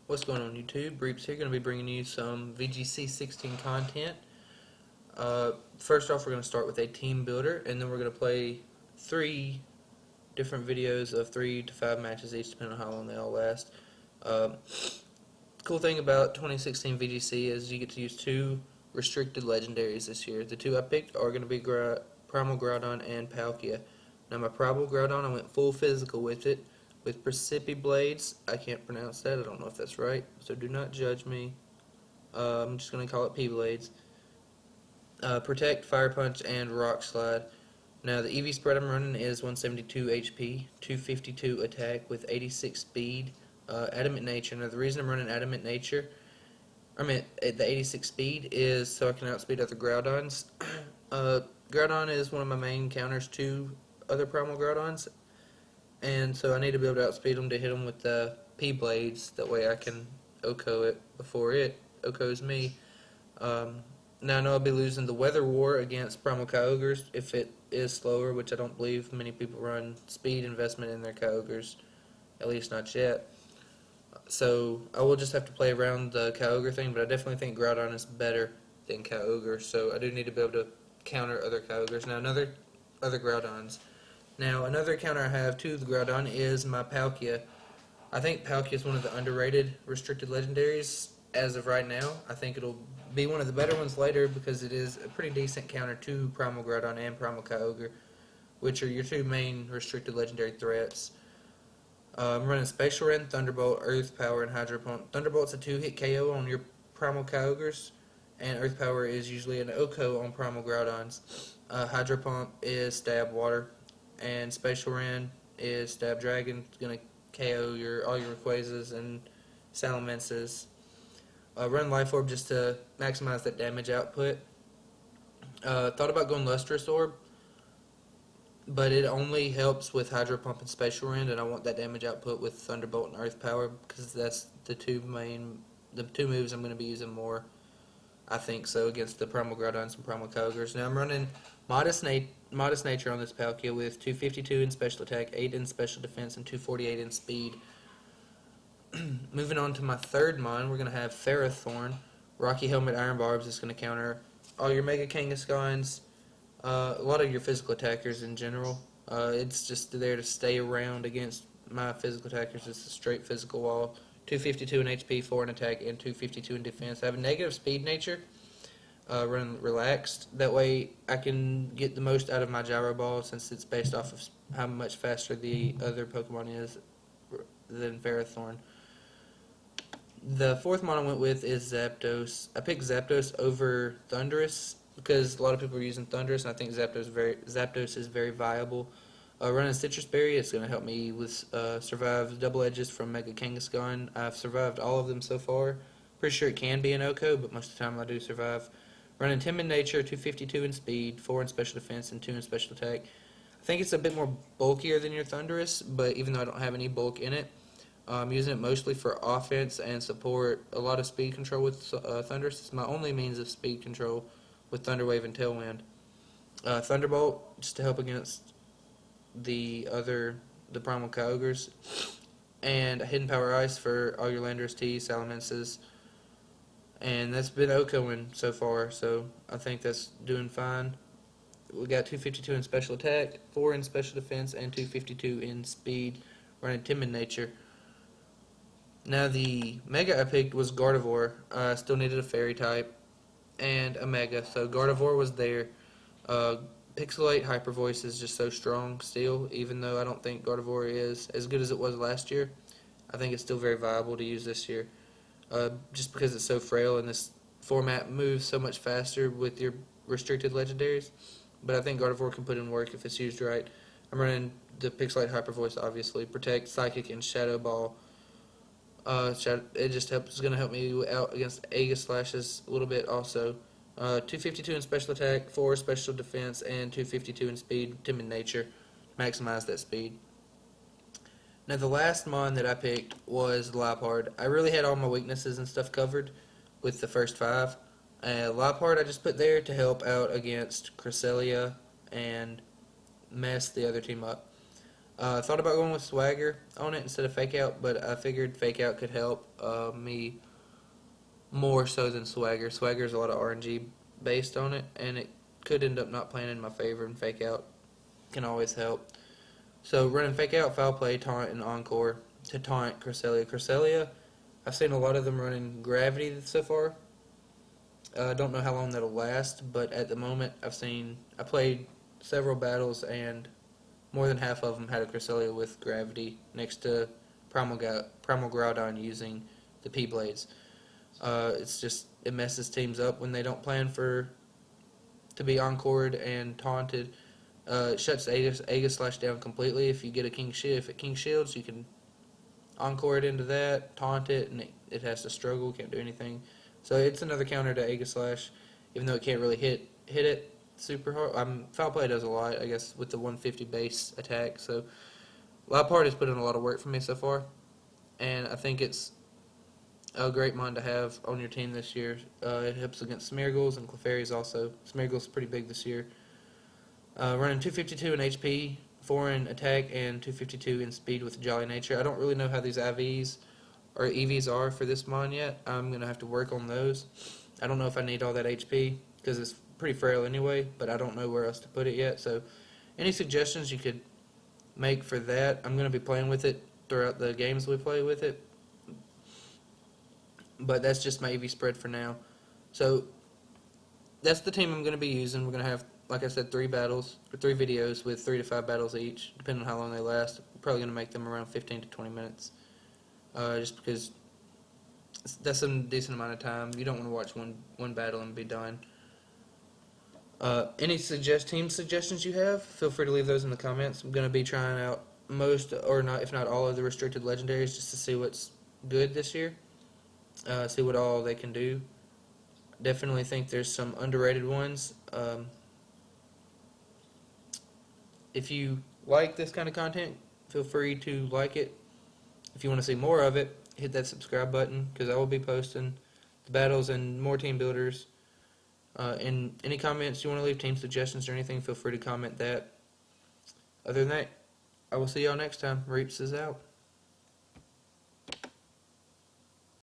What's going on YouTube? Reaps here, going to be bringing you some VGC 16 content. First off, we're going to start with a team builder, and then we're going to play 3 different videos of 3 to 5 matches each, depending on how long they all last. Cool thing about 2016 VGC is you get to use 2 restricted legendaries this year. The 2 I picked are going to be Primal Groudon and Palkia. Now my Primal Groudon, I went full physical with it, with Precipi Blades. I can't pronounce that, I don't know if that's right, so do not judge me. I'm just going to call it P-Blades. Protect, Fire Punch, and Rock Slide. Now the EV spread I'm running is 172 HP, 252 attack with 86 speed, Adamant Nature. Now the reason I'm running Adamant Nature, the 86 speed is so I can outspeed other Groudons. Groudon is one of my main counters to other Primal Groudons, and so I need to be able to outspeed them to hit them with the P-Blades. That way I can OHKO it before it OHKOs me. Now I know I'll be losing the Weather War against Primal Kyogres if it is slower, which I don't believe many people run speed investment in their Kyogres, at least not yet. So I will just have to play around the Kyogre thing, but I definitely think Groudon is better than Kyogre, so I do need to be able to counter other Kyogres. Now other Groudons. Now another counter I have to the Groudon is my Palkia. I think Palkia is one of the underrated restricted legendaries as of right now. I think it'll be one of the better ones later because it is a pretty decent counter to Primal Groudon and Primal Kyogre, which are your 2 main restricted legendary threats. I'm running Spatial Rend, Thunderbolt, Earth Power, and Hydro Pump. Thunderbolt's a 2-hit KO on your Primal Kyogres, and Earth Power is usually an OHKO on Primal Groudons. Hydro Pump is Stab Water, and Spatial Rend is Stab Dragon. It's going to KO all your Rayquazas and Salamences. Run Life Orb just to maximize that damage output. Thought about going Lustrous Orb, but it only helps with Hydro Pump and Spatial Rend, and I want that damage output with Thunderbolt and Earth Power because that's the two moves I'm going to be using more, I think so, against the Primal Groudons and Primal Kyogres. Now I'm running Modest Nature on this Palkia with 252 in Special Attack, 8 in Special Defense, and 248 in Speed. Moving on to my third mon, we're going to have Ferrothorn. Rocky Helmet, Iron Barbs is going to counter all your Mega Kangaskhan's, a lot of your physical attackers in general. It's just there to stay around against my physical attackers. It's a straight physical wall. 252 in HP, 4 in attack, and 252 in defense. I have a negative speed nature. Run Relaxed. That way I can get the most out of my Gyro Ball since it's based off of how much faster the other Pokemon is than Ferrothorn. The fourth mon I went with is Zapdos. I picked Zapdos over Thundurus because a lot of people are using Thundurus, and I think Zapdos is very viable. Running Citrus Berry, it's going to help me with survive double edges from Mega Kangaskhan. I've survived all of them so far. Pretty sure it can be an OHKO, but most of the time I do survive. Running Timid Nature, 252 in speed, 4 in special defense, and 2 in special attack. I think it's a bit more bulkier than your Thundurus, but even though I don't have any bulk in it, I'm using it mostly for offense and support. A lot of speed control with Thundurus. It's my only means of speed control with Thunder Wave and Tailwind. Thunderbolt, just to help against the Primal Kyogres. And a Hidden Power Ice for all your Landorus T, Salamences. And that's been OHKOing so far, so I think that's doing fine. We got 252 in Special Attack, 4 in Special Defense, and 252 in Speed, running Timid Nature. Now the Mega I picked was Gardevoir. I still needed a Fairy type and a Mega, so Gardevoir was there. Pixelate Hyper Voice is just so strong still, even though I don't think Gardevoir is as good as it was last year. I think it's still very viable to use this year. Just because it's so frail and this format moves so much faster with your restricted legendaries. But I think Gardevoir can put in work if it's used right. I'm running the Pixelate Hyper Voice, obviously. Protect, Psychic, and Shadow Ball. It just is going to help me out against Aegislashes a little bit also. 252 in Special Attack, 4 Special Defense, and 252 in Speed, Timid Nature. Maximize that speed. Now the last mon that I picked was Liepard. I really had all my weaknesses and stuff covered with the first 5. Liepard I just put there to help out against Cresselia and mess the other team up. I thought about going with Swagger on it instead of Fake Out, but I figured Fake Out could help me more so than Swagger. Swagger's a lot of RNG based on it, and it could end up not playing in my favor, and Fake Out can always help. So running Fake Out, Foul Play, Taunt, and Encore to taunt Cresselia. Cresselia, I've seen a lot of them running Gravity so far. I don't know how long that'll last, but at the moment I played several battles, and more than half of them had a Cresselia with Gravity next to Primal Groudon using the P-Blades. It's just, it messes teams up when they don't plan to be encored and taunted. It shuts Aegislash down completely. If you get a King Shield, if it King Shields, you can encore it into that, taunt it, and it has to struggle, can't do anything. So it's another counter to Aegislash, even though it can't really hit it super hard. Foul Play does a lot, I guess, with the 150 base attack. So Loudpart has put in a lot of work for me so far, and I think it's a great mon to have on your team this year. It helps against Smeargles and Clefairies also. Smeargles pretty big this year. Running 252 in HP, 4 in attack, and 252 in speed with Jolly Nature. I don't really know how these IVs or EVs are for this mon yet. I'm going to have to work on those. I don't know if I need all that HP because it's pretty frail anyway, but I don't know where else to put it yet. So any suggestions you could make for that? I'm going to be playing with it throughout the games we play with it. But that's just my EV spread for now. So that's the team I'm going to be using. We're going to have, like I said, 3 videos with 3 to 5 battles each, depending on how long they last. We're probably going to make them around 15 to 20 minutes. Just because that's a decent amount of time. You don't want to watch one battle and be done. Any team suggestions you have, feel free to leave those in the comments. I'm going to be trying out most, or not, if not all, of the restricted legendaries just to see what's good this year. See what all they can do. Definitely think there's some underrated ones. If you like this kind of content, feel free to like it. If you want to see more of it, hit that subscribe button because I will be posting the battles and more team builders. And any comments you want to leave, team suggestions or anything, feel free to comment that. Other than that, I will see y'all next time. Reaps is out.